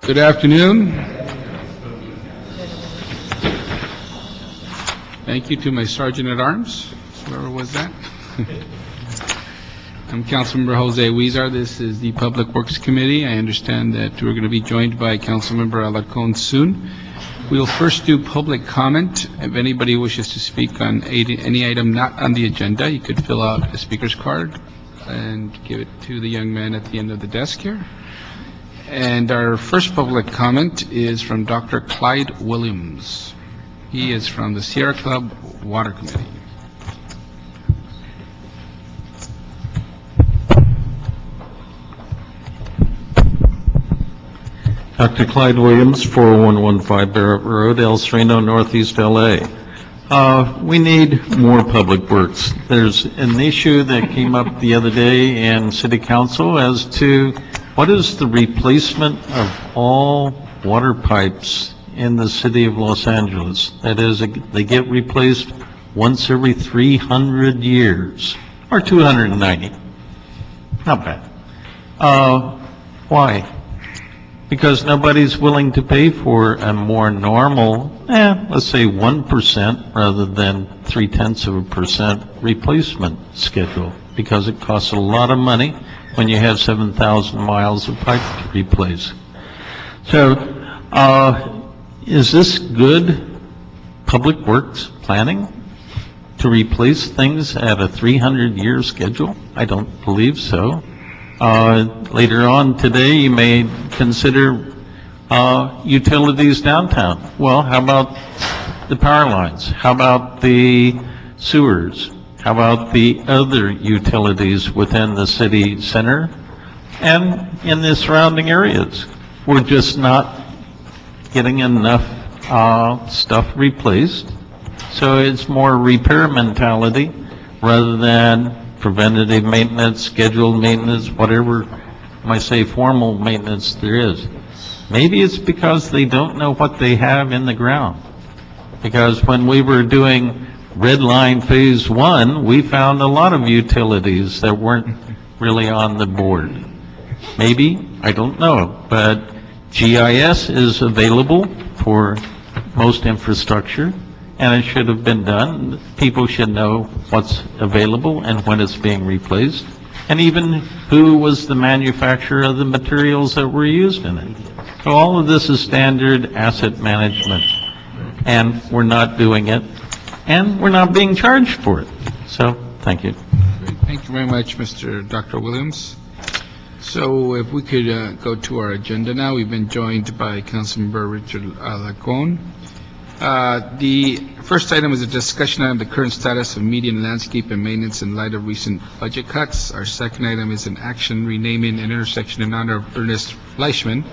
Good afternoon. Thank you to my Sergeant at Arms, whoever was that. I'm Councilmember Jose Huizar. This is the Public Works Committee. I understand that we're going to be joined by Councilmember Alarcon soon. We'll first do public comment. If anybody wishes to speak on any item not on the agenda, you could fill out a speaker's card and give it to the young man at the end of the desk here. And our first public comment is from Dr. Clyde Williams. He is from the Sierra Club Water Committee. Dr. Clyde Williams, 4115 Barrett Road, El Sereno, Northeast LA. We need more public works. There's an issue that came up the other day in City Council as to what is the replacement of all water pipes in the city of Los Angeles. That is, they get replaced once every 300 years, or 290. Not bad. Why? Because nobody's willing to pay for a more normal, let's say 1% rather than 0.3% replacement schedule, because it costs a lot of money when you have 7,000 miles of pipe to replace. So, is this good public works planning to replace things at a 300-year schedule? I don't believe so. Later on today, you may consider utilities downtown. Well, how about the power lines? How about the sewers? How about the other utilities within the city center and in the surrounding areas? We're just not getting enough stuff replaced. So it's more repair mentality rather than preventative maintenance, scheduled maintenance, whatever I might say formal maintenance there is. Maybe it's because they don't know what they have in the ground. Because when we were doing Red Line Phase 1, we found a lot of utilities that weren't really on the board. Maybe, I don't know, but GIS is available for most infrastructure, and it should have been done. People should know what's available and when it's being replaced, and even who was the manufacturer of the materials that were used in it. So all of this is standard asset management, and we're not doing it, and we're not being charged for it. So, thank you. Great. Thank you very much, Mr. Dr. Williams. So if we could go to our agenda now. We've been joined by Councilmember Richard Alarcon. The first item is a discussion on the current status of median landscape and maintenance in light of recent budget cuts. Our second item is an action renaming an intersection in honor of Ernest Fleischman.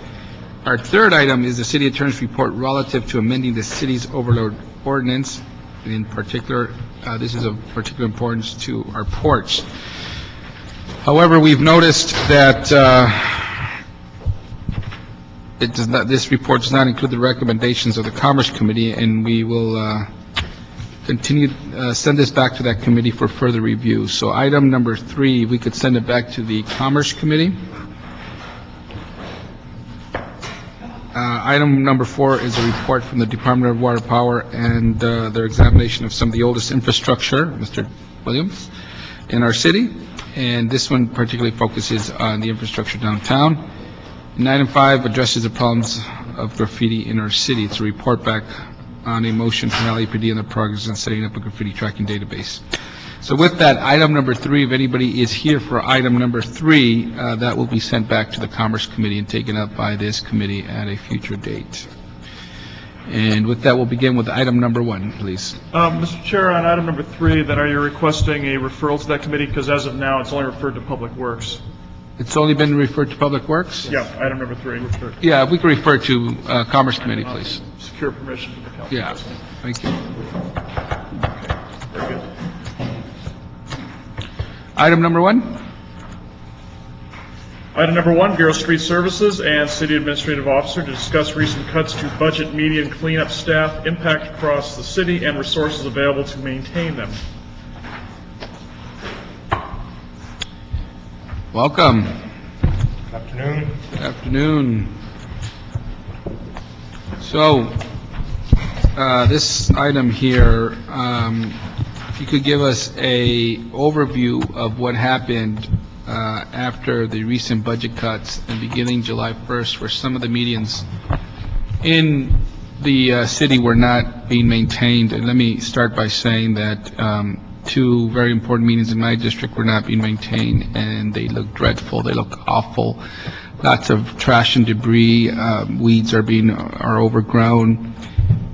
Our third item is the City Attorney's report relative to amending the city's overload ordinance. In particular, this is of particular importance to our ports. However, we've noticed that this report does not include the recommendations of the Commerce Committee, and we will send this back to that committee for further review. So item number 3, we could send it back to the Commerce Committee. Item number 4 is a report from the Department of Water Power and their examination of some of the oldest infrastructure, Mr. Williams, in our city. And this one particularly focuses on the infrastructure downtown. And item 5 addresses the problems of graffiti in our city. It's a report back on a motion from LAPD and the progress in setting up a graffiti tracking database. So with that, item number 3, if anybody is here for item number 3, that will be sent back to the Commerce Committee and taken up by this committee at a future date. And with that, we'll begin with item number 1, please. Mr. Chair, on item number 3, then are you requesting a referral to that committee? Because as of now, it's only referred to Public Works. It's only been referred to Public Works? Yeah, item number 3. Yeah, if we could refer to Commerce Committee, please. Secure permission from the council. Yeah, thank you. Very good. Item number 1? Item number 1, Bureau of Street Services and City Administrative Officer to discuss recent cuts to budget median cleanup staff, impact across the city, and resources available to maintain them. Welcome. Good afternoon. Good afternoon. So, this item here, if you could give us a overview of what happened after the recent budget cuts and beginning July 1st, where some of the medians in the city were not being maintained. And let me start by saying that two very important medians in my district were not being maintained, and they look dreadful. They look awful. Lots of trash and debris. Weeds are overgrown.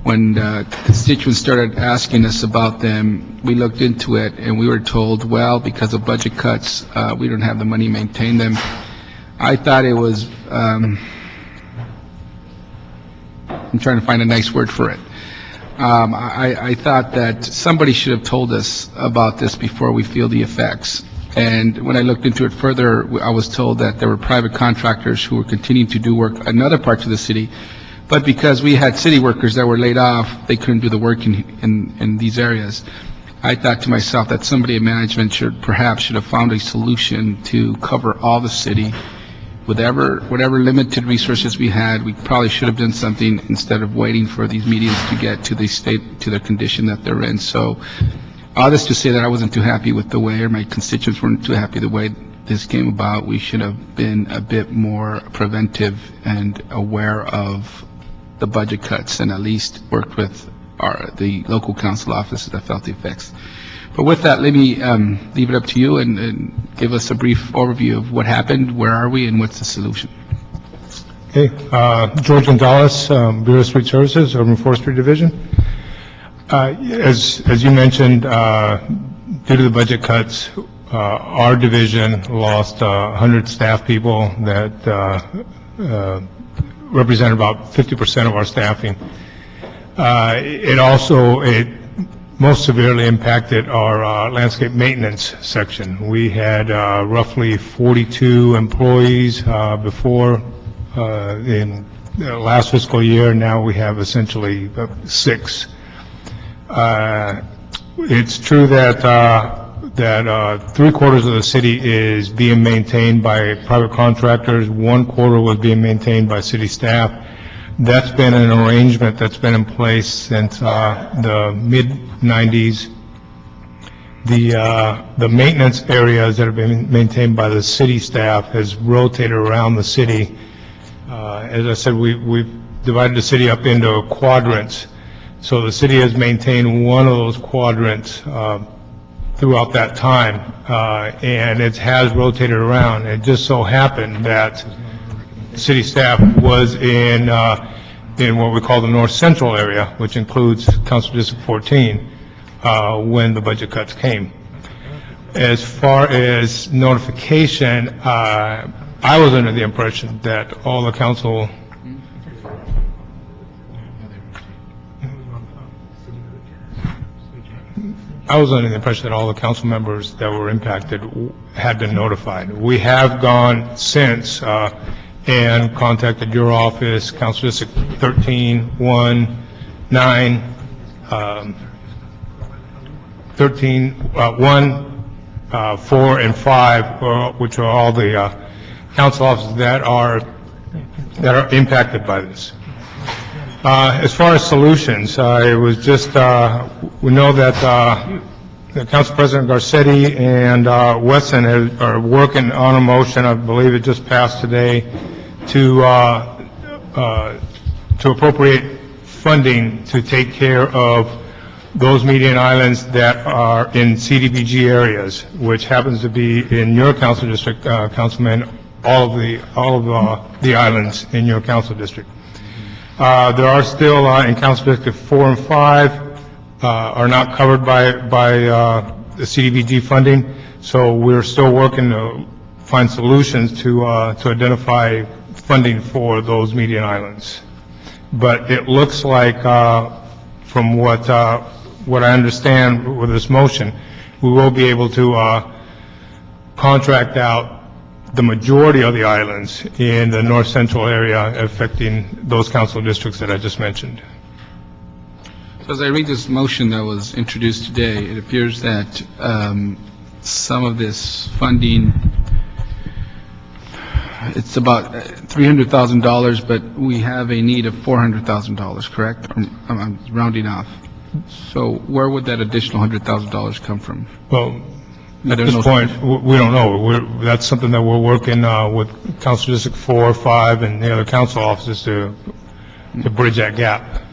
When constituents started asking us about them, we looked into it, and we were told, well, because of budget cuts, we don't have the money to maintain them. I thought it was, I'm trying to find a nice word for it. I thought that somebody should have told us about this before we feel the effects. And when I looked into it further, I was told that there were private contractors who were continuing to do work in other parts of the city. But because we had city workers that were laid off, they couldn't do the work in these areas. I thought to myself that somebody in management should have found a solution to cover all the city. Whatever limited resources we had, we probably should have done something instead of waiting for these medians to get to the condition that they're in. So, all this to say that I wasn't too happy with the way, or my constituents weren't too happy the way this came about. We should have been a bit more preventive and aware of the budget cuts, and at least worked with the local council offices that felt the effects. But with that, let me leave it up to you and give us a brief overview of what happened, where are we, and what's the solution. Okay, George Gonzalez, Bureau of Street Services, Urban Forestry Division. As you mentioned, due to the budget cuts, our division lost 100 staff people that represent about 50% of our staffing. It most severely impacted our landscape maintenance section. We had roughly 42 employees before in last fiscal year. Now we have essentially 6. It's true that 3/4 of the city is being maintained by private contractors. 1/4 was being maintained by city staff. That's been an arrangement that's been in place since the mid-90s. The maintenance areas that have been maintained by the city staff has rotated around the city. As I said, we've divided the city up into quadrants. So the city has maintained one of those quadrants throughout that time, and it has rotated around. It just so happened that city staff was in what we call the north central area, which includes Council District 14, when the budget cuts came. As far as notification, I was under the impression that all the council members that were impacted had been notified. We have gone since and contacted your office, Council District 13, 1, 9, 13, 1, 4, and 5, which are all the council offices that are impacted by this. As far as solutions, it was just, we know that Council President Garcetti and Wesson are working on a motion, I believe it just passed today, to appropriate funding to take care of those median islands that are in CDBG areas, which happens to be in your council district, Councilman, all of the islands in your council district. There are still in Council District 4 and 5 are not covered by the CDBG funding, so we're still working to find solutions to identify funding for those median islands. But it looks like, from what I understand with this motion, we will be able to contract out the majority of the islands in the north central area affecting those council districts that I just mentioned. So as I read this motion that was introduced today, it appears that some of this funding it's about $300,000, but we have a need of $400,000, correct? I'm rounding off. So where would that additional $100,000 come from? Well, I at don't this know. point, we don't know. That's something that we're working with Council District 4, 5, and the other council offices to bridge that gap.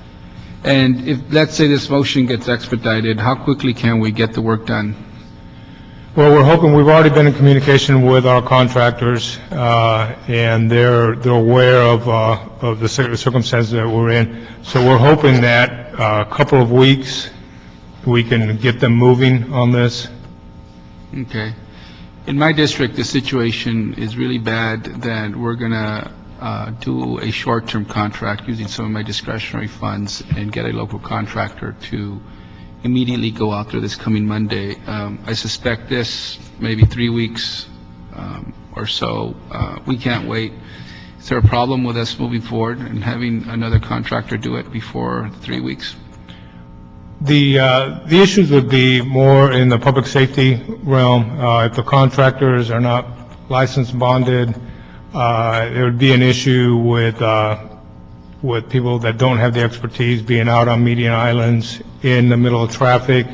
And if, let's say this motion gets expedited, how quickly can we get the work done? Well, we're hoping, we've already been in communication with our contractors, and they're aware of the circumstances that we're in. So we're hoping that a couple of weeks, we can get them moving on this. Okay. In my district, the situation is really bad that we're going to do a short-term contract using some of my discretionary funds and get a local contractor to immediately go out there this coming Monday. I suspect this, maybe 3 weeks or so. We can't wait. Is there a problem with us moving forward and having another contractor do it before 3 weeks? The issues would be more in the public safety realm. If the contractors are not licensed, bonded, there would be an issue with people that don't have the expertise being out on median islands in the middle of traffic.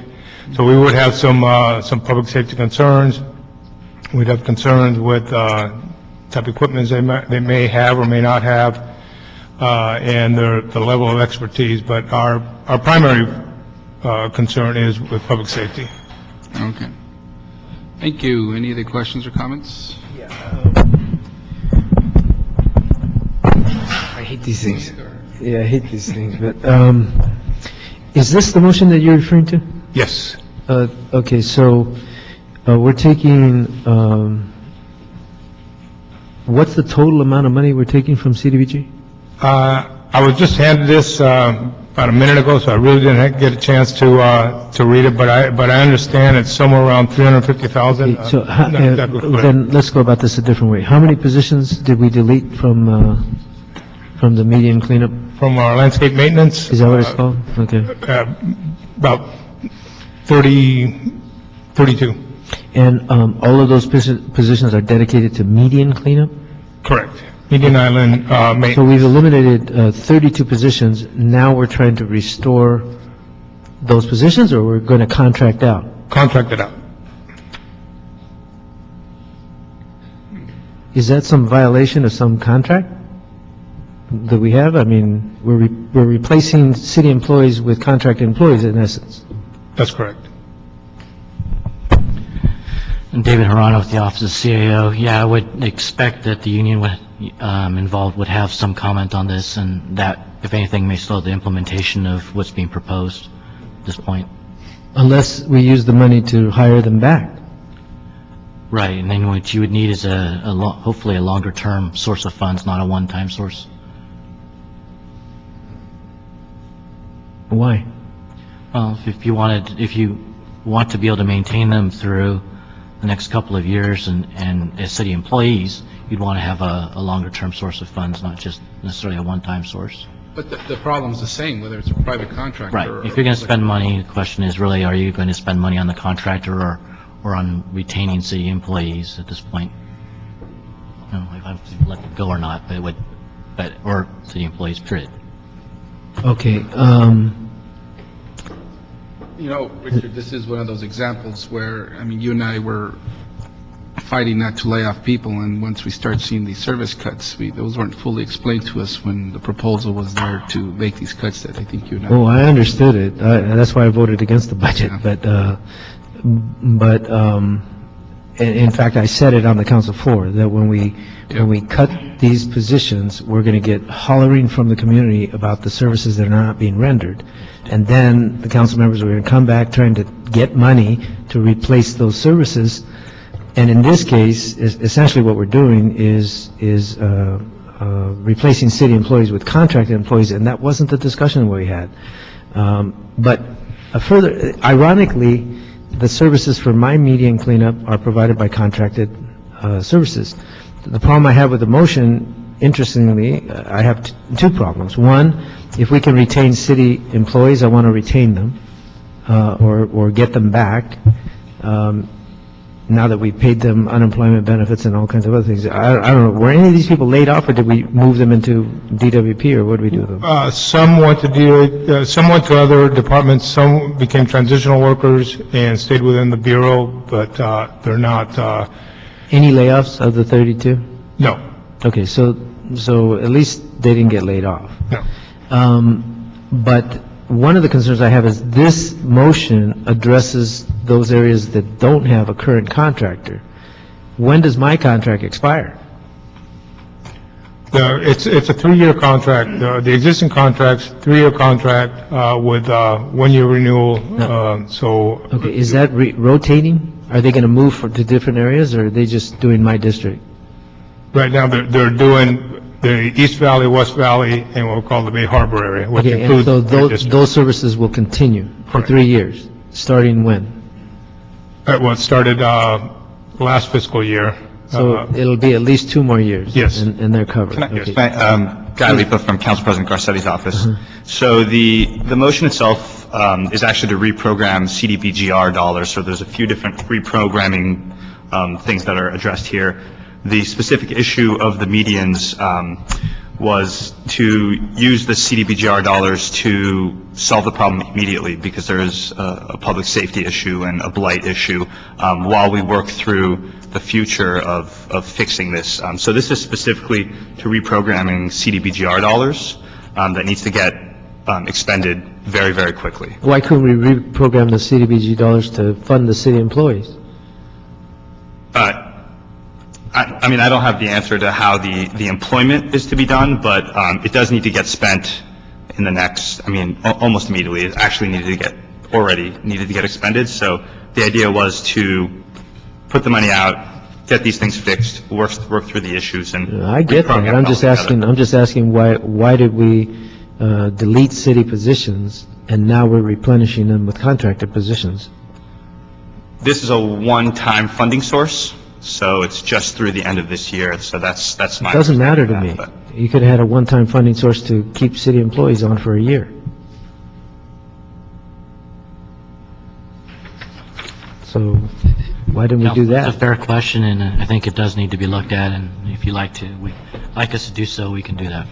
So we would have some public safety concerns. We'd have concerns with type of equipment they may have or may not have, and the level of expertise. But our primary concern is with public safety. Okay. Thank you. Any other questions or comments? I hate these things. Yeah, I hate these things, but, is this the motion that you're referring to? Yes. Okay, so, we're taking, what's the total amount of money we're taking from CDBG? I was just handed this about a minute ago, so I really didn't get a chance to read it, but I understand it's somewhere around 350,000. So, then let's go about this a different way. How many positions did we delete from the median cleanup? From our landscape maintenance. Is that what it's called? Okay. About 32. And, all of those positions are dedicated to median cleanup? Correct. Median Island So maintenance. we've eliminated 32 positions. Now we're trying to restore those positions, or we're going to contract out? Contracted out. Is that some violation of some contract that we have? I mean, we're replacing city employees with contract employees in essence. That's correct. And David Harano with the Office of CAO. Yeah, I would expect that the union involved would have some comment on this, and that, if anything, may slow the implementation of what's being proposed at this point. Unless we use the money to hire them back. Right, and then what you would need is hopefully a longer-term source of funds, not a one-time source. Why? Well, if you want to be able to maintain them through the next couple of years and as city employees, you'd want to have a longer-term source of funds, not just necessarily a one-time source. But the problem's the same, whether it's a private contractor Right. or... If you're going to spend money, the question is really, are you going to spend money on the contractor or on retaining city employees at this point? You know, if I let it go or not, or city employees, period. Okay, You know, Richard, this is one of those examples where, I mean, you and I were fighting not to lay off people, and once we start seeing these service cuts, those weren't fully explained to us when the proposal was there to make these cuts that I think you and I... oh, I understood it. That's why I voted against the budget, Yeah. but in fact, I said it on the council floor, that when we cut these positions, we're going to get hollering from the community about the services that are not being rendered. And then the council members are going to come back trying to get money to replace those services. And in this case, essentially what we're doing is replacing city employees with contracted employees, and that wasn't the discussion we had. But further, ironically, the services for my median cleanup are provided by contracted services. The problem I have with the motion, interestingly, I have two problems. One, if we can retain city employees, I want to retain them or get them back. now that we paid them unemployment benefits and all kinds of other things. I don't know, were any of these people laid off, or did we move them into DWP, or what did we do with them? Some went to other departments, some became transitional workers and stayed within the Bureau, but they're not, Any layoffs of the 32? no, Okay, so at least they didn't get laid off. no. But one of the concerns I have is this motion addresses those areas that don't have a current contractor. When does my contract expire? It's a 3-year contract. The existing contract's 3-year contract with 1-year renewal, so Okay, is that rotating? Are they going to move to different areas, or are they just doing my district? right now they're doing the East Valley, West Valley, and what we call the Bay Harbor area, which Okay, and includes so my district. those services will continue for Correct. 3 years, starting when? Well, it started last fiscal year. So it'll be at least 2 more years? Yes. And they're covered? Can I- Okay. Guy Lipa from Council President Garcetti's office. So the motion itself is actually to reprogram CDBGR dollars, so there's a few different reprogramming things that are addressed here. The specific issue of the medians was to use the CDBGR dollars to solve the problem immediately, because there is a public safety issue and a blight issue while we work through the future of fixing this. So this is specifically to reprogramming CDBGR dollars that needs to get expended very, very quickly. Why couldn't we reprogram the CDBG dollars to fund the city employees? I mean, I don't have the answer to how the employment is to be done, but it does need to get spent in the next, I mean, almost immediately. It actually needed to get expended. So the idea was to put the money out, get these things fixed, work through the issues, and I get that. reprogram I'm it just all asking, together. why did we delete city positions, and now we're replenishing them with contracted positions? This is a one-time funding source, so it's just through the end of this year. So that's my. It doesn't matter to understanding me. of that, You could have had a one-time funding source to keep city employees on for a year. So why didn't we do It's a that? fair question, and I think it does need to be looked at, and if you'd like us to do so, we can do that.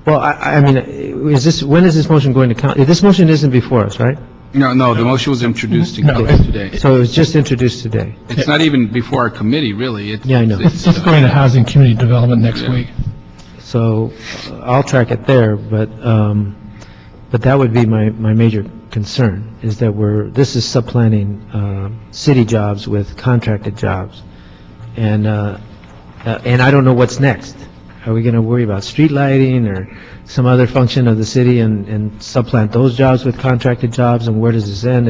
Well, I mean, when is this motion going to count? This motion isn't before us, right? No, the motion was introduced today. So it was just introduced today. It's not even before our committee, really. Yeah, I know. It's going to Housing Community Development next week. So I'll track it there, but that would be my major concern, is that this is supplanting city jobs with contracted jobs. And I don't know what's next. Are we going to worry about street lighting or some other function of the city and supplant those jobs with contracted jobs, and where does this end?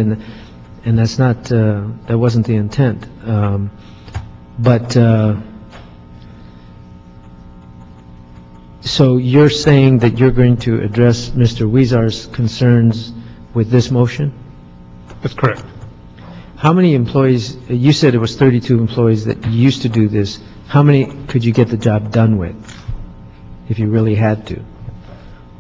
And that's not, that wasn't the intent. So you're saying that you're going to address Mr. Weezar's concerns with this motion? That's correct. How many employees, you said it was 32 employees that used to do this. How many could you get the job done with, if you really had to?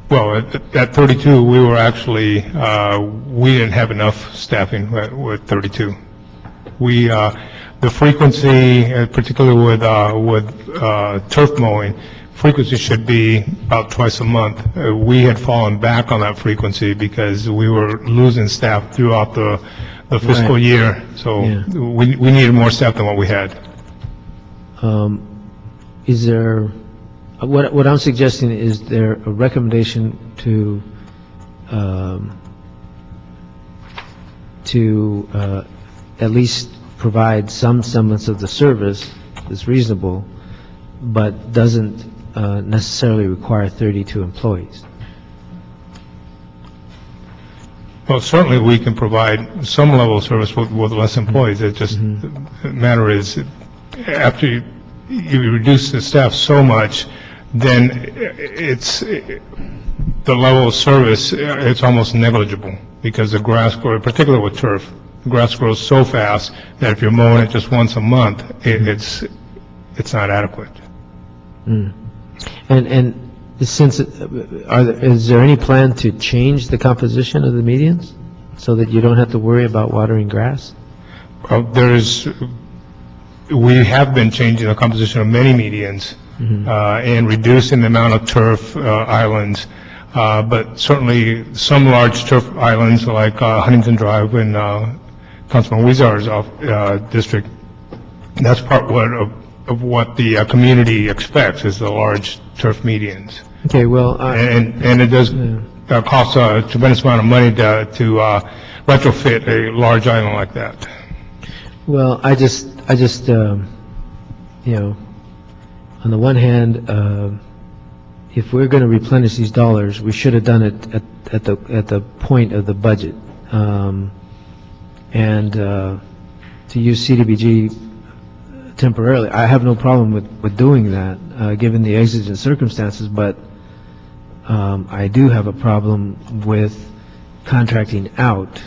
Well, at 32, we were actually, we didn't have enough staffing with 32. The frequency, particularly with turf mowing, frequency should be about twice a month. We had fallen back on that frequency because we were losing staff throughout the fiscal Right. year, so Yeah. we needed more staff than what we had. Is there, what I'm suggesting, is there a recommendation to at least provide some semblance of the service that's reasonable, but doesn't necessarily require 32 employees? Well, certainly we can provide some level of service with less employees. It just, the matter is, after you reduce the staff so much, then it's, the level of service, it's almost negligible, because the grass grows, particularly with turf, the grass grows so fast that if you're mowing it just once a month, it's not adequate. And since, is there any plan to change the composition of the medians so that you don't have to worry about watering grass? There's we have been changing the composition of many medians and reducing the amount of turf islands, but certainly some large turf islands like Huntington Drive in Councilman Wizard's district, that's part of what the community expects, is the large turf medians. Okay, well, And it does cost a tremendous amount of money to retrofit a large island like that. well, I just, you know, on the one hand, if we're going to replenish these dollars, we should have done it at the point of the budget. And to use CDBG temporarily, I have no problem with doing that, given the exigent circumstances, but I do have a problem with contracting out,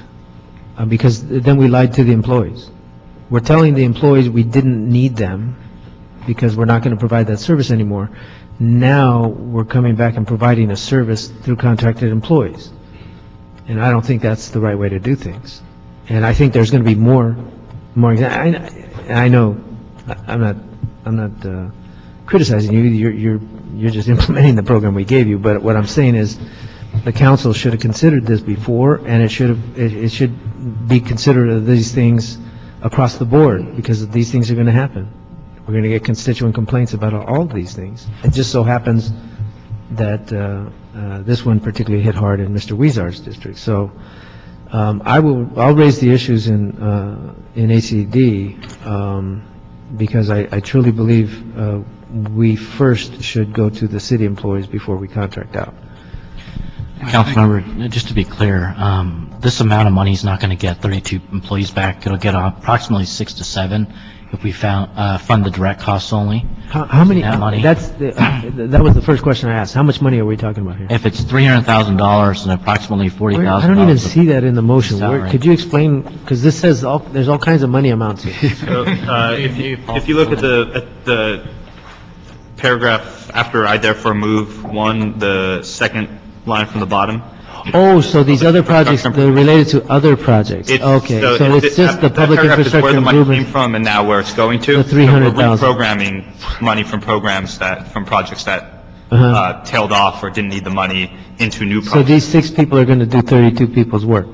because then we lied to the employees. We're telling the employees we didn't need them because we're not going to provide that service anymore. Now, we're coming back and providing a service through contracted employees. And I don't think that's the right way to do things. And I think there's going to be more I know, I'm not criticizing you, you're just implementing the program we gave you, but what I'm saying is, the council should have considered this before, and it should be considerate of these things across the board, because these things are going to happen. We're going to get constituent complaints about all of these things. It just so happens that this one particularly hit hard in Mr. Wizard's district. So I'll raise the issues in ACD, because I truly believe we first should go to the city employees before we contract out. Councilmember, just to be clear, this amount of money is not going to get 32 employees back. It'll get approximately 6 to 7 if we fund the direct costs only. How many? That money. That was the first question I asked. How much money are we talking about here? If it's $300,000 and approximately $40,000. I don't even see that in the motion. Salary. Could you explain? Because this says there's all kinds of money amounts here. So, if you look at the paragraph after I therefore move one, the second line from the bottom. Oh, so these other projects, they're related to other projects. Okay, so it's just the public that paragraph is infrastructure where the money came improvement. from and now where it's going to. The 300,000. So we're reprogramming money from from projects that tailed off or didn't need the money into new So projects. these 6 people are going to do 32 people's work.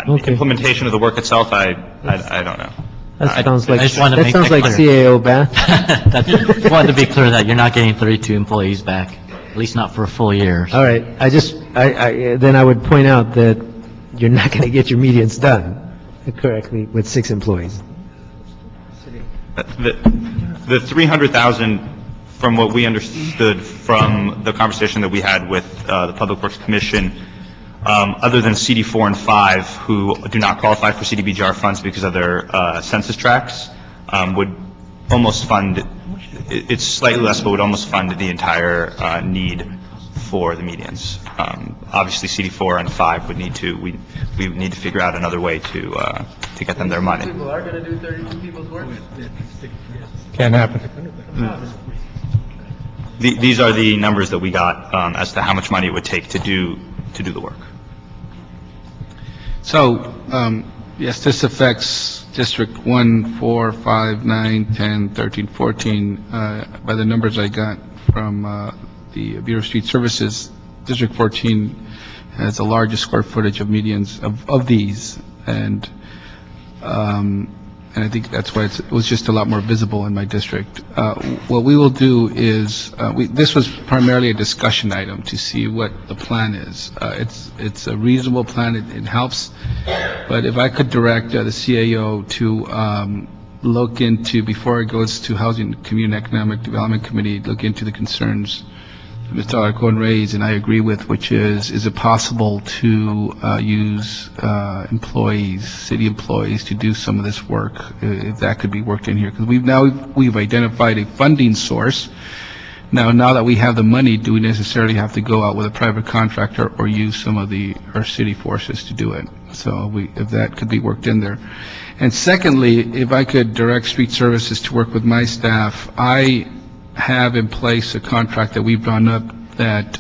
Okay. Implementation of the work itself, I don't know. That sounds like, I just wanted to make that CAO bath. Just wanted to be clear that you're not getting 32 employees back, at least not for a full year. All right, then I would point out that you're not going to get your medians done correctly with 6 employees. The 300,000, from what we understood from the conversation that we had with the Public Works Commission, other than CD4 and 5, who do not qualify for CDBGR funds because of their census tracts, would almost fund, it's slightly less, but would almost fund the entire need for the medians. Obviously, CD4 and 5 would need to, we would need to figure out another way to get them their money. People are going to do 32 people's work? Can't happen. These are the numbers that we got as to how much money it would take to do the work. So, yes, this affects District 1, 4, 5, 9, 10, 13, 14. By the numbers I got from the Bureau of Street Services, District 14 has the largest square footage of medians of these, and I think that's why it was just a lot more visible in my district. What we will do is, this was primarily a discussion item to see what the plan is. It's a reasonable plan, it helps, but if I could direct the CAO to look into, before it goes to Housing, Community and Economic Development Committee, look into the concerns Mr. Alarcon raised, and I agree with, which is it possible to use employees, city employees, to do some of this work, if that could be worked in here? Because we've identified a funding source. Now that we have the money, do we necessarily have to go out with a private contractor or use some of our city forces to do it? So if that could be worked in there. And secondly, if I could direct street services to work with my staff, I have in place a contract that we've drawn up that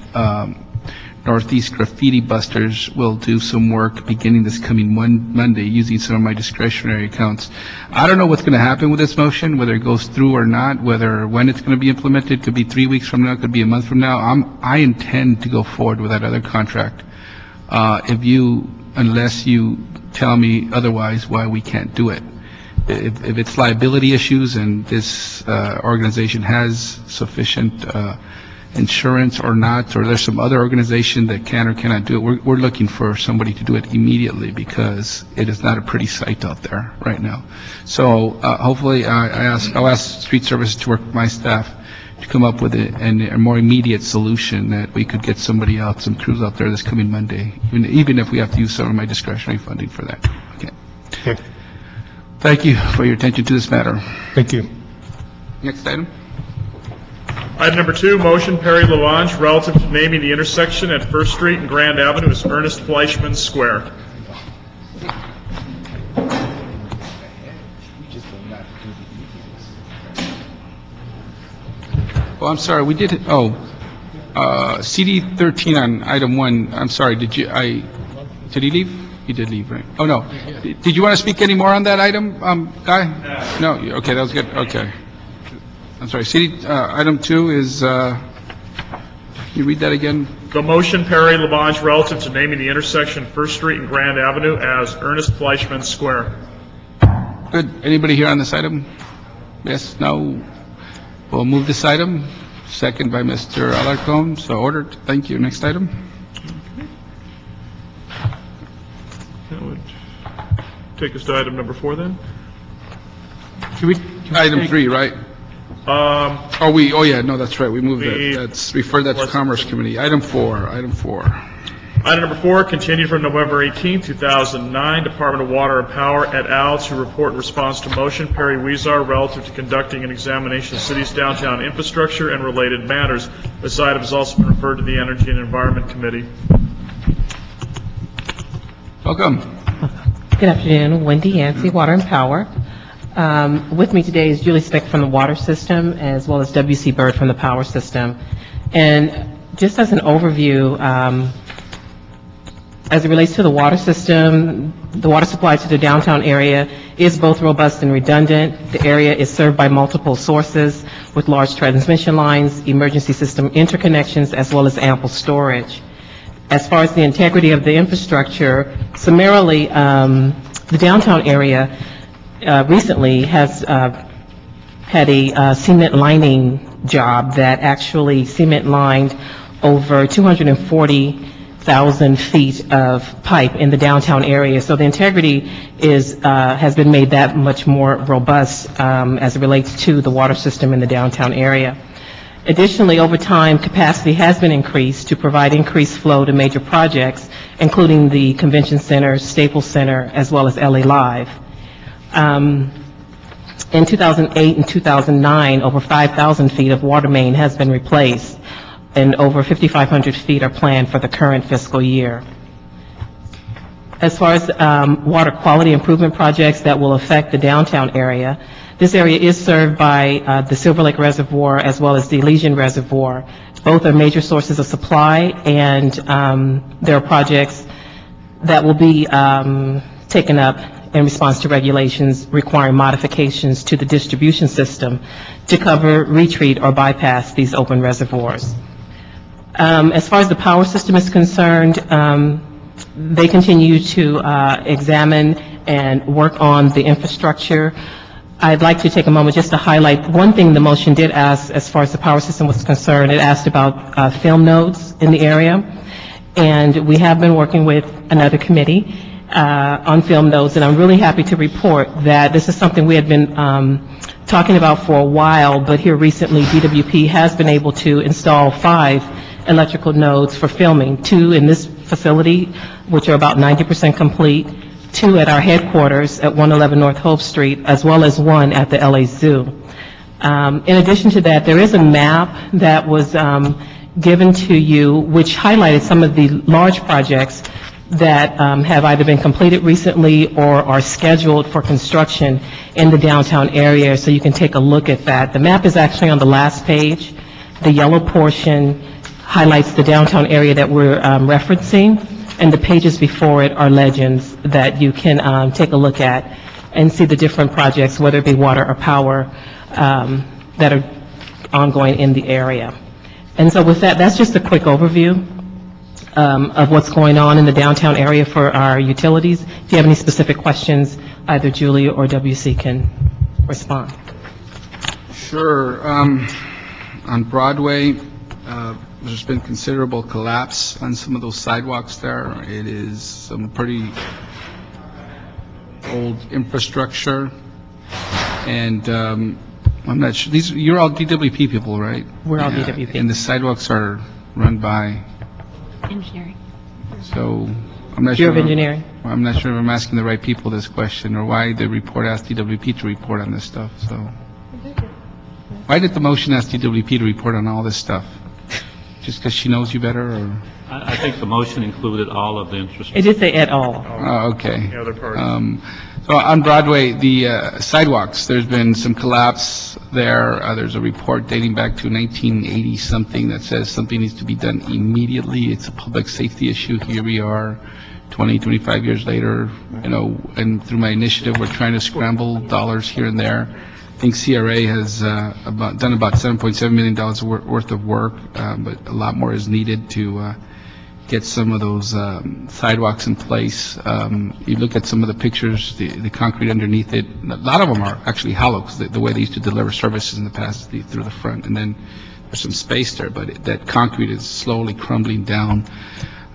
Northeast Graffiti Busters will do some work beginning this coming Monday using some of my discretionary accounts. I don't know what's going to happen with this motion, whether it goes through or not, when it's going to be implemented. Could be 3 weeks from now, could be a month from now. I intend to go forward with that other contract. Unless you tell me otherwise why we can't do it. If it's liability issues and this organization has sufficient insurance or not, or there's some other organization that can or cannot do it, we're looking for somebody to do it immediately because it is not a pretty sight out there right now. So hopefully I'll ask Street Services to work with my staff to come up with a more immediate solution that we could get somebody out, some crews out there this coming Monday, even if we have to use some of my discretionary funding for that. Okay. Okay. Thank you for your attention to this matter. Thank you. Next item. Item number 2, motion Perry Lavange relative to naming the intersection at First Street and Grand Avenue as Ernest Fleischman Square. Oh, I'm sorry, we did, CD 13 on item 1, I'm sorry, did he leave? He did leave, right? Oh, no. Did you want to speak any more on that item, Guy? No, okay, that was good, okay. I'm sorry, CD, item 2 is, can you read that again? The motion Perry Lavange relative to naming the intersection First Street and Grand Avenue as Ernest Fleischman Square. Good, anybody here on this item? Yes, no? We'll move this item. Second by Mr. Alarcon, so ordered. Thank you. Next item. That would take us to item number 4 then. Item 3, right? Oh yeah, no, that's right. We moved that. That's referred that to Commerce Committee. Item 4. Item number 4, continued from November 18, 2009, Department of Water and Power et al. To report in response to motion Perry Weezar relative to conducting an examination of the city's downtown infrastructure and related matters. This item has also been referred to the Energy and Environment Committee. Welcome. Good afternoon, Wendy Yancey, Water and Power. With me today is Julie Speck from the Water System, as well as W.C. Bird from the Power System. And just as an overview, as it relates to the water system, the water supply to the downtown area is both robust and redundant. The area is served by multiple sources with large transmission lines, emergency system interconnections, as well as ample storage. As far as the integrity of the infrastructure, summarily, the downtown area recently has had a cement lining job that actually cement lined over 240,000 feet of pipe in the downtown area. So the integrity has been made that much more robust as it relates to the water system in the downtown area. Additionally, over time, capacity has been increased to provide increased flow to major projects, including the Convention Center, Staples Center, as well as LA Live. In 2008 and 2009, over 5,000 feet of water main has been replaced, and over 5,500 feet are planned for the current fiscal year. As far as water quality improvement projects that will affect the downtown area, this area is served by the Silver Lake Reservoir as well as the Elysian Reservoir. Both are major sources of supply, and there are projects that will be taken up in response to regulations requiring modifications to the distribution system to cover, retreat, or bypass these open reservoirs. As far as the power system is concerned, they continue to examine and work on the infrastructure. I'd like to take a moment just to highlight one thing the motion did ask as far as the power system was concerned. It asked about film nodes in the area, and we have been working with another committee on film nodes, and I'm really happy to report that this is something we had been talking about for a while, but here recently DWP has been able to install 5 electrical nodes for filming, 2 in this facility, which are about 90% complete, 2 at our headquarters at 111 North Hope Street, as well as 1 at the LA Zoo. In addition to that, there is a map that was given to you which highlighted some of the large projects that have either been completed recently or are scheduled for construction in the downtown area, so you can take a look at that. The map is actually on the last page. The yellow portion highlights the downtown area that we're referencing, and the pages before it are legends that you can take a look at and see the different projects, whether it be water or power, that are ongoing in the area. And so with that, that's just a quick overview of what's going on in the downtown area for our utilities. If you have any specific questions, either Julie or WC can respond. Sure. On Broadway, there's been considerable collapse on some of those sidewalks there. It is some pretty old infrastructure, and I'm not sure, you're all DWP people, right? We're all Yeah, DWP. And the sidewalks are run by, Engineering. so I'm not sure. Bureau of Engineering. I'm not sure if I'm asking the right people this question, or why the report asked DWP to report on this stuff, so. Why did the motion ask DWP to report on all this stuff? Just because she knows you better, or? I think the motion included all of the interest. It did say et al. Oh, okay. The other parties. So on Broadway, the sidewalks, there's been some collapse there. There's a report dating back to 1980-something that says something needs to be done immediately. It's a public safety issue. Here we are, 20, 25 years later, and through my initiative, we're trying to scramble dollars here and there. I think CRA has done about $7.7 million worth of work, but a lot more is needed to get some of those sidewalks in place. You look at some of the pictures, the concrete underneath it, a lot of them are actually hollow because the way they used to deliver services in the past through the front, and then there's some space there, but that concrete is slowly crumbling down.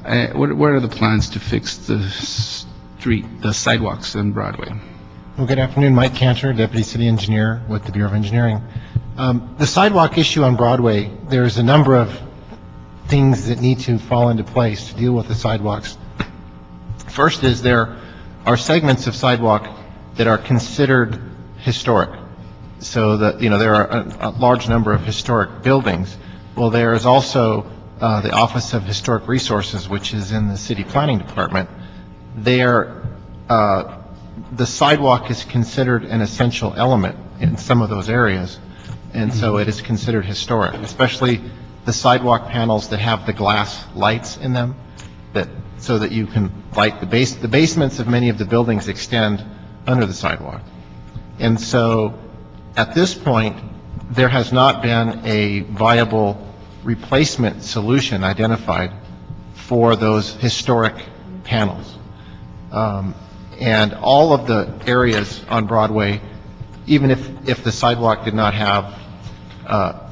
What are the plans to fix the sidewalks on Broadway? Well, good afternoon. Mike Cantor, Deputy City Engineer with the Bureau of Engineering. The sidewalk issue on Broadway, there's a number of things that need to fall into place to deal with the sidewalks. First is there are segments of sidewalk that are considered historic. So that, there are a large number of historic buildings. Well, there is also the Office of Historic Resources, which is in the City Planning Department. The sidewalk is considered an essential element in some of those areas, and so it is considered historic, especially the sidewalk panels that have the glass lights in them, so that you can light the basements of many of the buildings extend under the sidewalk. And so at this point, there has not been a viable replacement solution identified for those historic panels. And all of the areas on Broadway, even if the sidewalk did not have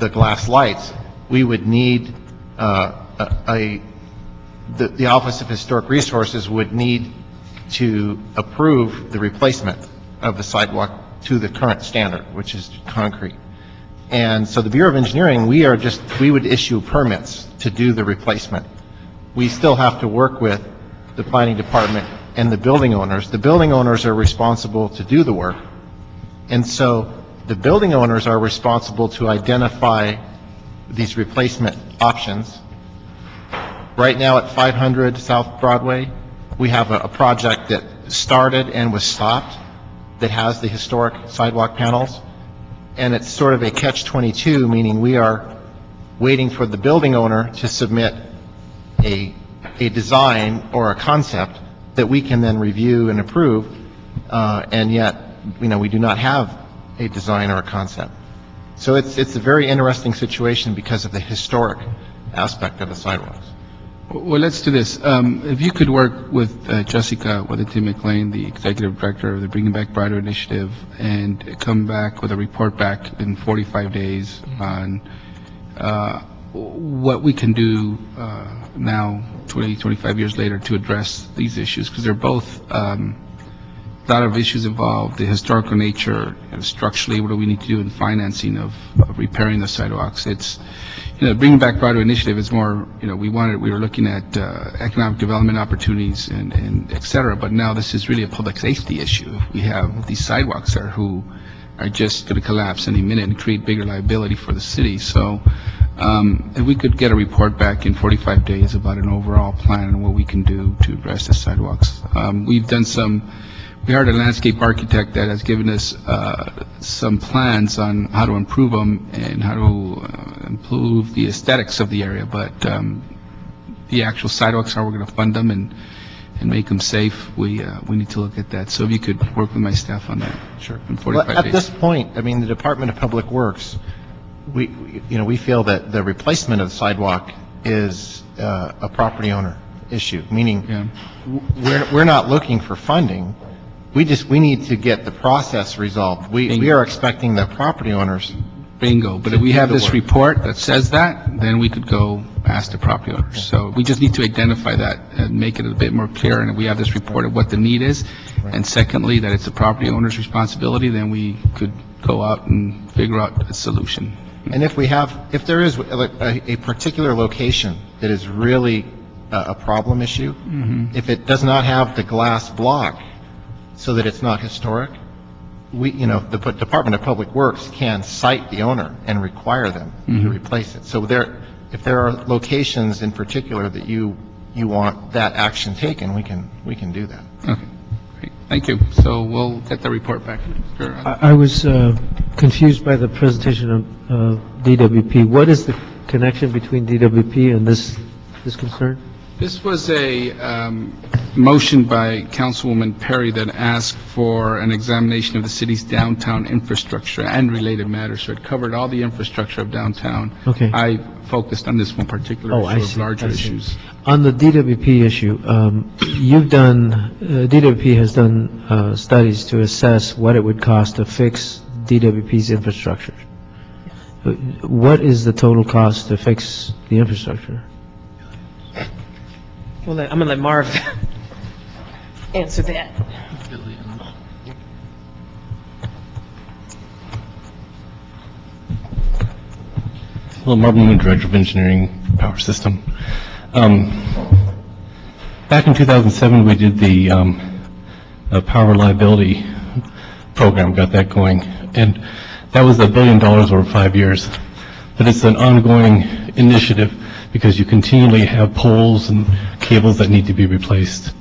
the glass lights, we would need the Office of Historic Resources would need to approve the replacement of the sidewalk to the current standard, which is concrete. And so the Bureau of Engineering, we would issue permits to do the replacement. We still have to work with the Planning Department and the building owners. The building owners are responsible to do the work. And so the building owners are responsible to identify these replacement options. Right now at 500 South Broadway, we have a project that started and was stopped that has the historic sidewalk panels. And it's sort of a catch-22, meaning we are waiting for the building owner to submit a design or a concept that we can then review and approve, and yet, we do not have a design or a concept. So it's a very interesting situation because of the historic aspect of the sidewalks. Well, let's do this. If you could work with Jessica Weatherton-McLean, the Executive Director of the Bringing Back Broadway Initiative, and come back with a report back in 45 days on what we can do now, 20, 25 years later, to address these issues, because they're both a lot of issues involved, the historical nature, and structurally, what do we need to do in financing of repairing the sidewalks. It's, Bringing Back Broadway Initiative is more, we were looking at economic development opportunities and et cetera, but now this is really a public safety issue. We have these sidewalks there who are just going to collapse any minute and create bigger liability for the city. So if we could get a report back in 45 days about an overall plan and what we can do to address the sidewalks. we hired a landscape architect that has given us some plans on how to improve them and how to improve the aesthetics of the area, but the actual sidewalks, how we're going to fund them and make them safe, we need to look at that. So if you could work with my staff on that. Sure. In Well, 45 at days. this point, I mean, the Department of Public Works, we feel that the replacement of the sidewalk is a property owner issue, meaning Yeah. we're not looking for funding. We need to get the process resolved. We are expecting the property owners. Bingo. But if we have this report that says that, then we could go ask the property owners. So we just need to identify that and make it a bit more clear, and if we have this report of what the need is, and secondly, that it's the property owner's responsibility, then we could go out and figure out a solution. And if there is a particular location that is really a problem issue, if it does not have the glass block so that it's not historic, the Department of Public Works can cite the owner and require them to replace it. So if there are locations in particular that you want that action taken, we can do that. Okay, great. Thank you. So we'll get the report back. I was confused by the presentation of DWP. What is the connection between DWP and this concern? This was a motion by Councilwoman Perry that asked for an examination of the city's downtown infrastructure and related matters. So it covered all the infrastructure of downtown. Okay. I focused on this one particular issue of larger issues. On the DWP issue, DWP has done studies to assess what it would cost to fix DWP's infrastructure. What is the total cost to fix the infrastructure? Well, I'm going to let Marv answer that. Hello, Marvin Moon, Director of Engineering, Power System. Back in 2007, we did the power reliability program, got that going, and that was $1 billion over 5 years. But it's an ongoing initiative because you continually have poles and cables that need to be replaced.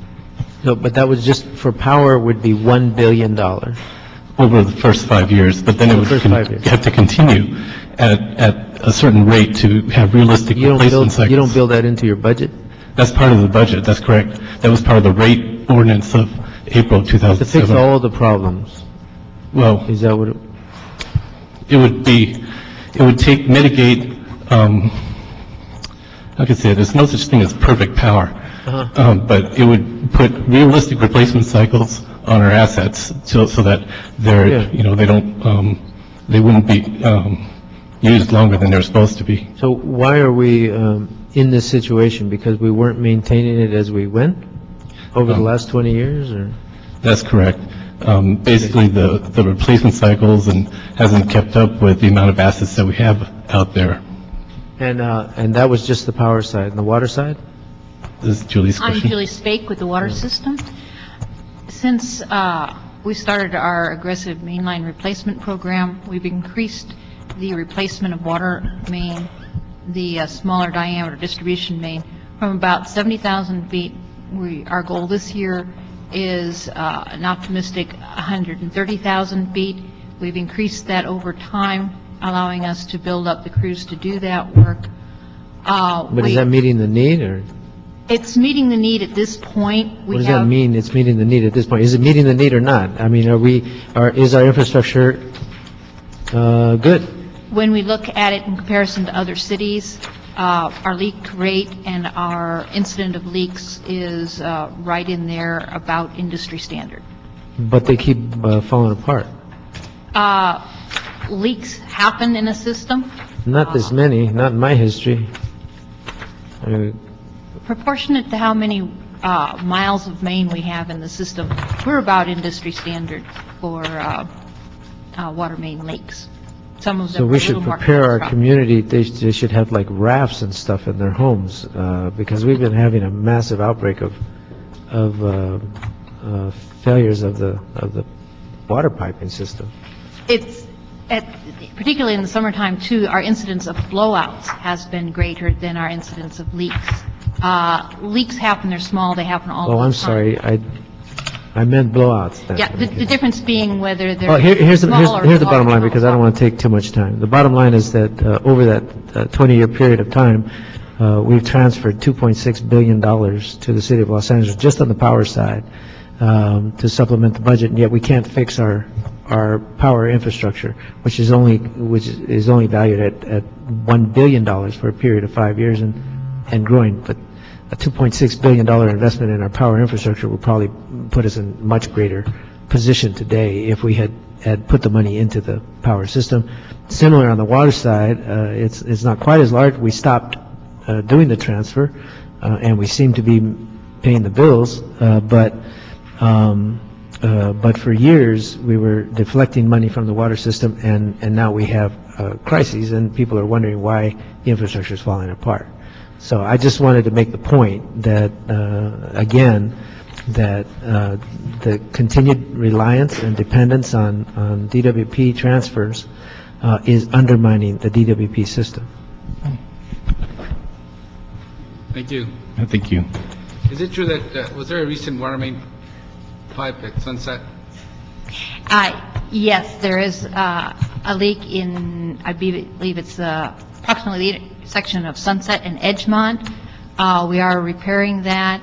No, but that was just for power would be $1 billion. Over the first 5 years, but then it would First 5 years. have to continue at a certain rate to have realistic replacement cycles. You don't build that into your budget? That's part of the budget, that's correct. That was part of the rate ordinance of April of 2007. To fix all the problems? Well, Is that what it would mitigate, I could say there's no such thing as perfect power, but it would put realistic replacement cycles on our assets so that they're, they wouldn't be used longer than they're supposed to be. So why are we in this situation? Because we weren't maintaining it as we went over the last 20 years, or? That's correct. Basically, the replacement cycles and hasn't kept up with the amount of assets that we have out there. And that was just the power side. And the water side? This is Julie's I'm question. Julie Spake with the water system. Since we started our aggressive mainline replacement program, we've increased the replacement of water main, the smaller diameter distribution main, from about 70,000 feet. Our goal this year is an optimistic 130,000 feet. We've increased that over time, allowing us to build up the crews to do that work. But is that meeting the need, or? It's meeting the need at this point. What does that mean, it's meeting the need at this point? Is it meeting the need or not? I mean, is our infrastructure good? When we look at it in comparison to other cities, our leak rate and our incident of leaks is right in there about industry standard. But they keep falling apart. Leaks happen in a system. Not this many, not in my history. Proportionate to how many miles of main we have in the system, we're about industry standard for water main leaks. Some of them So are we a should little more prepare our catastrophic. community, they should have like rafts and stuff in their homes, because we've been having a massive outbreak of failures of the water piping system. It's, particularly in the summertime too, our incidence of blowouts has been greater than our incidence of leaks. Leaks happen, they're small, they happen all the time. Oh, I'm sorry, I meant blowouts then. Yeah, the difference being whether Oh, they're here's the small or bottom line, large. because I don't want to take too much time. The bottom line is that over that 20-year period of time, we've transferred $2.6 billion to the city of Los Angeles, just on the power side, to supplement the budget, and yet we can't fix our power infrastructure, which is only valued at $1 billion for a period of 5 years and growing. But a $2.6 billion investment in our power infrastructure will probably put us in much greater position today if we had put the money into the power system. Similar on the water side, it's not quite as large. We stopped doing the transfer, and we seem to be paying the bills, but for years we were deflecting money from the water system, and now we have crises, and people are wondering why the infrastructure is falling apart. So I just wanted to make the point that, again, that the continued reliance and dependence on DWP transfers is undermining the DWP system. Thank you. Thank you. Is it true that, was there a recent water main pipe at Sunset? Yes, there is a leak in, I believe it's approximately the intersection of Sunset and Edgemont. We are repairing that.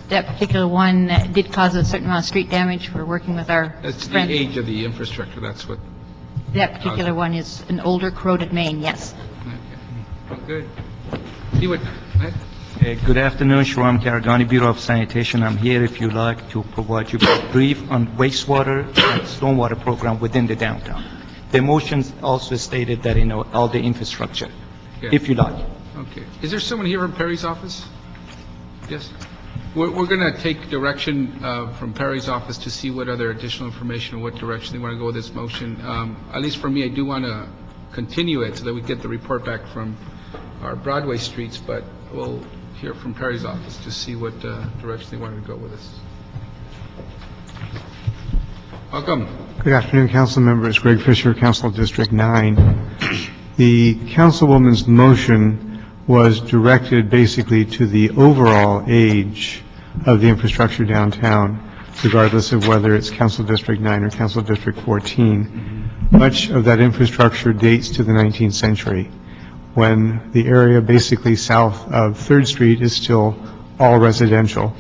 That particular one did cause a certain amount of street damage. We're working with our That's the friends. age of the infrastructure, that's what. That particular one is an older corroded main, yes. Okay. Oh, good. See what, Good afternoon, Shram Karagani, Bureau of Sanitation. I'm here if you'd like to provide you a brief on wastewater and stormwater program within the downtown. The motions also stated that, all the infrastructure, if you like. okay. Is there someone here from Perry's office? Yes? We're going to take direction from Perry's office to see what other additional information, what direction they want to go with this motion. At least for me, I do want to continue it so that we get the report back from our Broadway streets, but we'll hear from Perry's office to see what direction they wanted to go with this. Welcome. Good afternoon, council members. Greg Fisher, Council District 9. The councilwoman's motion was directed basically to the overall age of the infrastructure downtown, regardless of whether it's Council District 9 or Council District 14. Much of that infrastructure dates to the 19th century, when the area basically south of 3rd Street is still all residential,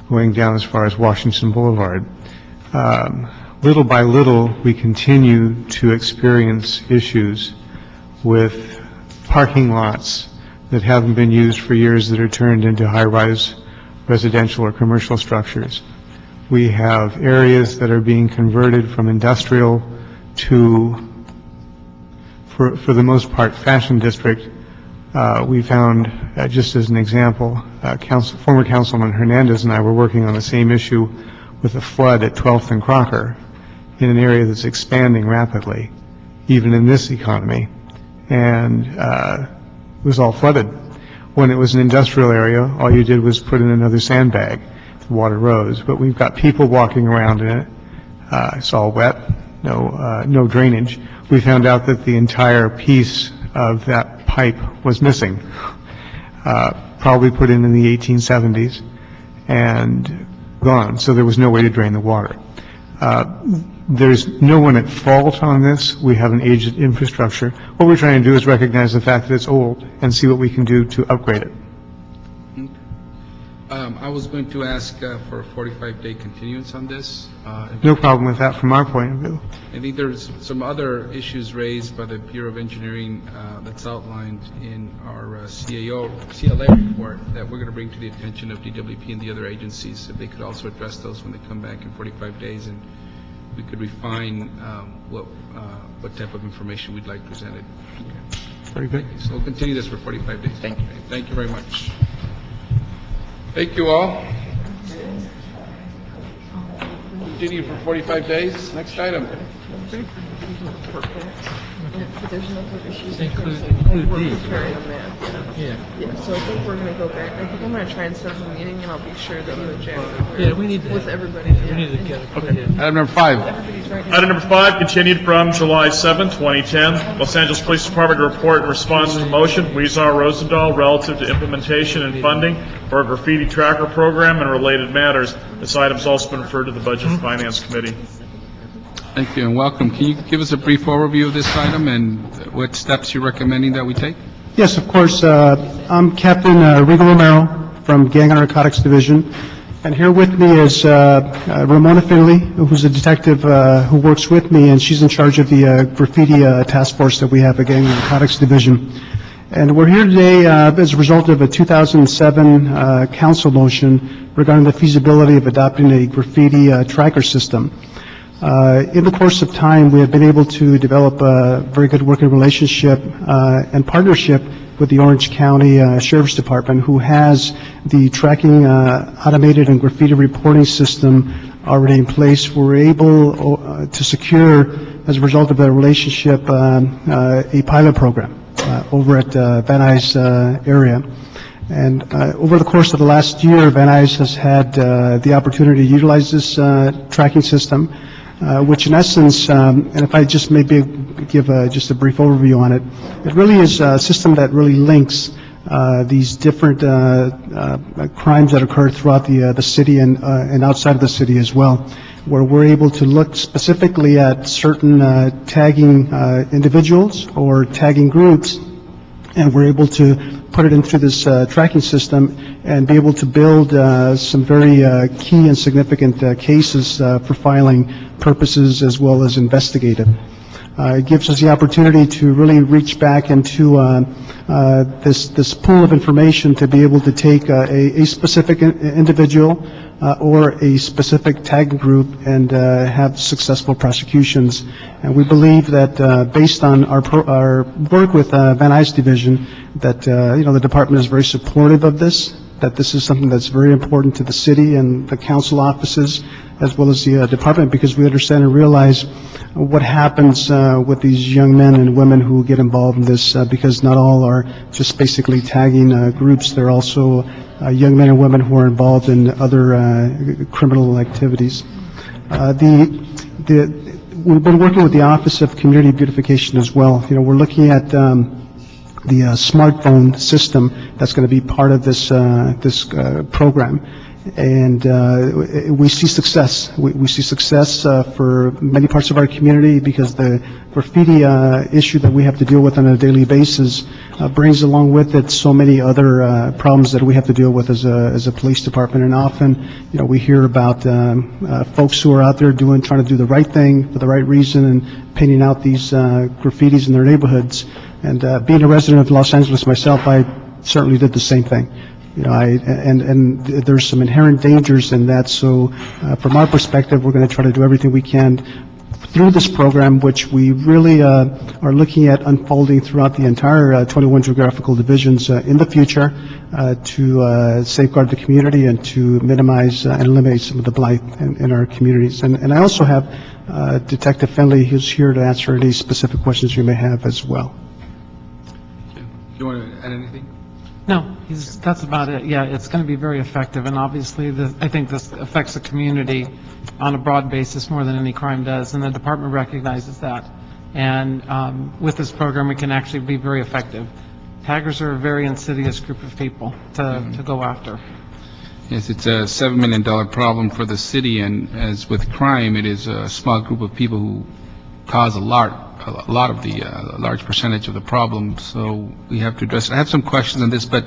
going down as far as Washington Boulevard. Little by little, we continue to experience issues with parking lots that haven't been used for years that are turned into high-rise residential or commercial structures. We have areas that are being converted from industrial to, for the most part, fashion district. We found, just as an example, former Councilman Hernandez and I were working on the same issue with a flood at 12th and Crocker in an area that's expanding rapidly, even in this economy. And it was all flooded. When it was an industrial area, all you did was put in another sandbag. The water rose. But we've got people walking around in it. It's all wet, no drainage. We found out that the entire piece of that pipe was missing, probably put in the 1870s and gone. So there was no way to drain the water. There's no one at fault on this. We have an aged infrastructure. What we're trying to do is recognize the fact that it's old and see what we can do to upgrade it. I was going to ask for a 45-day continuance on this. No problem with that from our point of view. I think there's some other issues raised by the Bureau of Engineering that's outlined in our CLA report that we're going to bring to the attention of DWP and the other agencies, if they could also address those when they come back in 45 days, and we could refine what type of information we'd like presented. Okay. Very good. So we'll continue this for 45 days. Thank you. Thank you very much. Thank you all. Continue for 45 days. Next item. Include these. Yeah, so I think we're going to go back. I think I'm going to try and set up a meeting, and I'll be sure that you and Jack with everybody. We need to get it. Item number 5. Everybody's right here. Item number 5, continued from July 7, 2010. Los Angeles Police Department report in response to motion, Weezer Rosendahl, relative to implementation and funding for a graffiti tracker program and related matters. This item's also been referred to the Budget and Finance Committee. Thank you and welcome. Can you give us a brief overview of this item and what steps you're recommending that we take? Yes, of course. I'm Captain Rigo Romero from Gang and Narcotics Division, and here with me is Ramona Finley, who's a detective who works with me, and she's in charge of the graffiti task force that we have at Gang and Narcotics Division. And we're here today as a result of a 2007 council motion regarding the feasibility of adopting a graffiti tracker system. In the course of time, we have been able to develop a very good working relationship and partnership with the Orange County Sheriff's Department, who has the tracking automated and graffiti reporting system already in place. We're able to secure, as a result of that relationship, a pilot program over at Van Nuys area. And over the course of the last year, Van Nuys has had the opportunity to utilize this tracking system, which in essence, and if I just maybe give just a brief overview on it, it really is a system that really links these different crimes that occur throughout the city and outside of the city as well, where we're able to look specifically at certain tagging individuals or tagging groups, and we're able to put it into this tracking system and be able to build some very key and significant cases for filing purposes as well as investigative. It gives us the opportunity to really reach back into this pool of information to be able to take a specific individual or a specific tag group and have successful prosecutions. And we believe that based on our work with Van Nuys Division, that the department is very supportive of this, that this is something that's very important to the city and the council offices as well as the department, because we understand and realize what happens with these young men and women who get involved in this, because not all are just basically tagging groups. They're also young men and women who are involved in other criminal activities. We've been working with the Office of Community Beautification as well. We're looking at the smartphone system that's going to be part of this program. And we see success. We see success for many parts of our community, because the graffiti issue that we have to deal with on a daily basis brings along with it so many other problems that we have to deal with as a police department. And often, we hear about folks who are out there trying to do the right thing for the right reason and painting out these graffitis in their neighborhoods. And being a resident of Los Angeles myself, I certainly did the same thing. And there's some inherent dangers in that. So from our perspective, we're going to try to do everything we can through this program, which we really are looking at unfolding throughout the entire 21 geographical divisions in the future to safeguard the community and to minimize and eliminate some of the blight in our communities. And I also have Detective Finley, who's here to answer any specific questions you may have as well. Do you want to add anything? No, that's about it. Yeah, it's going to be very effective, and obviously, I think this affects the community on a broad basis more than any crime does, and the department recognizes that. And with this program, we can actually be very effective. Taggers are a very insidious group of people to go after. Yes, it's a $7 million problem for the city, and as with crime, it is a small group of people who cause a large percentage of the problem, so we have to address it. I have some questions on this, but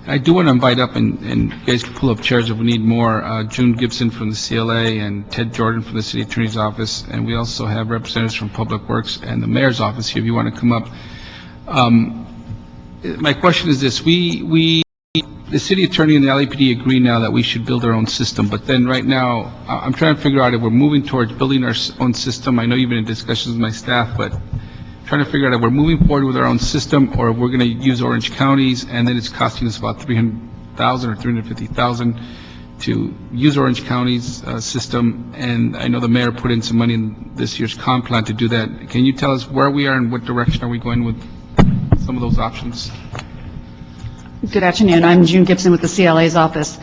I do want to invite up, and you guys can pull up chairs if we need more, June Gibson from the CLA and Ted Jordan from the City Attorney's Office, and we also have representatives from Public Works and the Mayor's Office here if you want to come up. My question is this: the City Attorney and the LAPD agree now that we should build our own system, but then right now, I'm trying to figure out if we're moving towards building our own system. I know you've been in discussions with my staff, but trying to figure out if we're moving forward with our own system or if we're going to use Orange County's, and then it's costing us about $300,000 or $350,000 to use Orange County's system. And I know the mayor put in some money in this year's comp plan to do that. Can you tell us where we are and what direction are we going with some of those options? Good afternoon. I'm June Gibson with the CLA's office.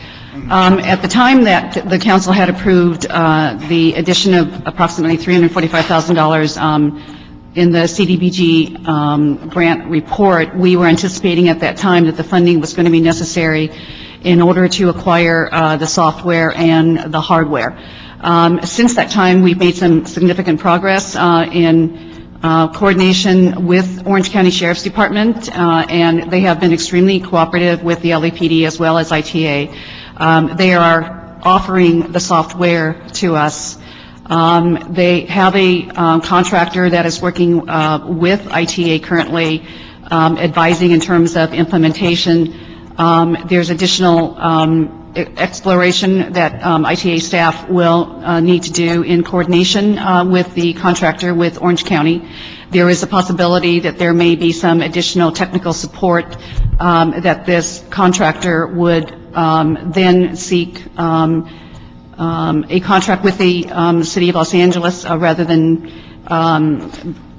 At the time that the council had approved the addition of approximately $345,000 in the CDBG grant report, we were anticipating at that time that the funding was going to be necessary in order to acquire the software and the hardware. Since that time, we've made some significant progress in coordination with Orange County Sheriff's Department, and they have been extremely cooperative with the LAPD as well as ITA. They are offering the software to us. They have a contractor that is working with ITA currently, advising in terms of implementation. There's additional exploration that ITA staff will need to do in coordination with the contractor with Orange County. There is a possibility that there may be some additional technical support that this contractor would then seek a contract with the City of Los Angeles rather than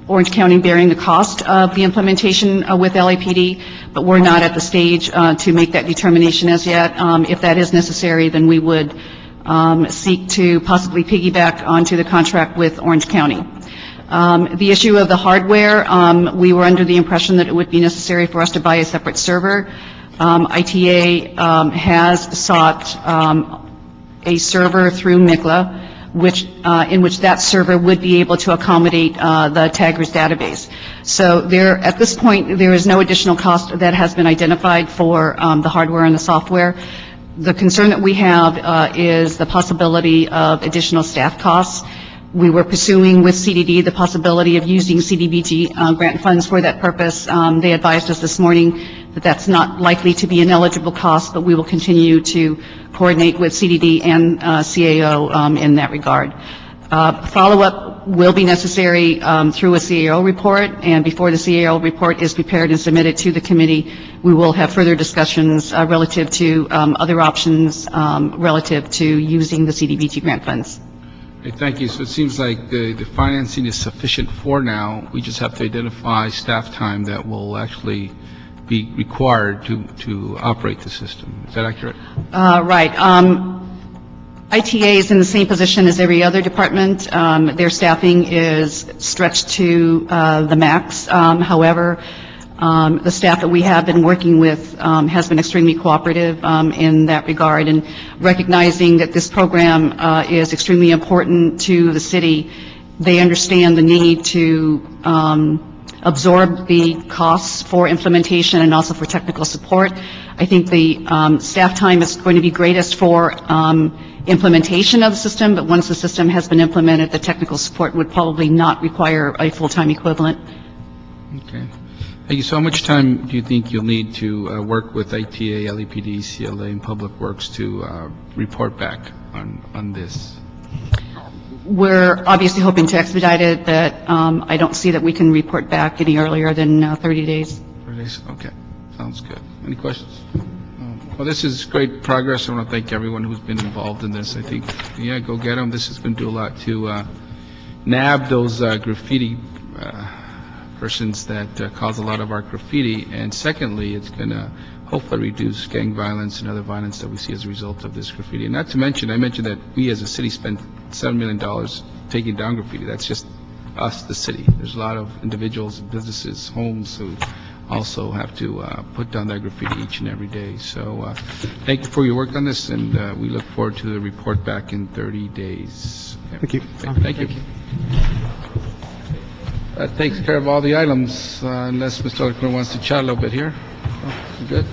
Orange County bearing the cost of the implementation with LAPD, but we're not at the stage to make that determination as yet. If that is necessary, then we would seek to possibly piggyback onto the contract with Orange County. The issue of the hardware, we were under the impression that it would be necessary for us to buy a separate server. ITA has sought a server through MICLA, in which that server would be able to accommodate the TAGRS database. So at this point, there is no additional cost that has been identified for the hardware and the software. The concern that we have is the possibility of additional staff costs. We were pursuing with CDD the possibility of using CDBG grant funds for that purpose. They advised us this morning that that's not likely to be an eligible cost, but we will continue to coordinate with CDD and CAO in that regard. Follow-up will be necessary through a CAO report, and before the CAO report is prepared and submitted to the committee, we will have further discussions relative to other options relative to using the CDBG grant funds. Okay, thank you. So it seems like the financing is sufficient for now. We just have to identify staff time that will actually be required to operate the system. Is that accurate? Right. ITA is in the same position as every other department. Their staffing is stretched to the max. However, the staff that we have been working with has been extremely cooperative in that regard, and recognizing that this program is extremely important to the city, they understand the need to absorb the costs for implementation and also for technical support. I think the staff time is going to be greatest for implementation of the system, but once the system has been implemented, the technical support would probably not require a full-time equivalent. Okay. Thank you. So how much time do you think you'll need to work with ITA, LAPD, CLA, and Public Works to report back on this? We're obviously hoping to expedite it, but I don't see that we can report back any earlier than 30 days. 30 days, okay. Sounds good. Any questions? Well, this is great progress. I want to thank everyone who's been involved in this. I think, yeah, go get them. This is going to do a lot to nab those graffiti persons that cause a lot of our graffiti. And secondly, it's going to hopefully reduce gang violence and other violence that we see as a result of this graffiti. And not to mention, I mentioned that we as a city spend $7 million taking down graffiti. That's just us, the city. There's a lot of individuals, businesses, homes who also have to put down that graffiti each and every day. So thank you for your work on this, and we look forward to the report back in 30 days. Thank you. Thank you. That takes care of all the items, unless Mr. Alcor wants to chat a little bit here. Oh, good.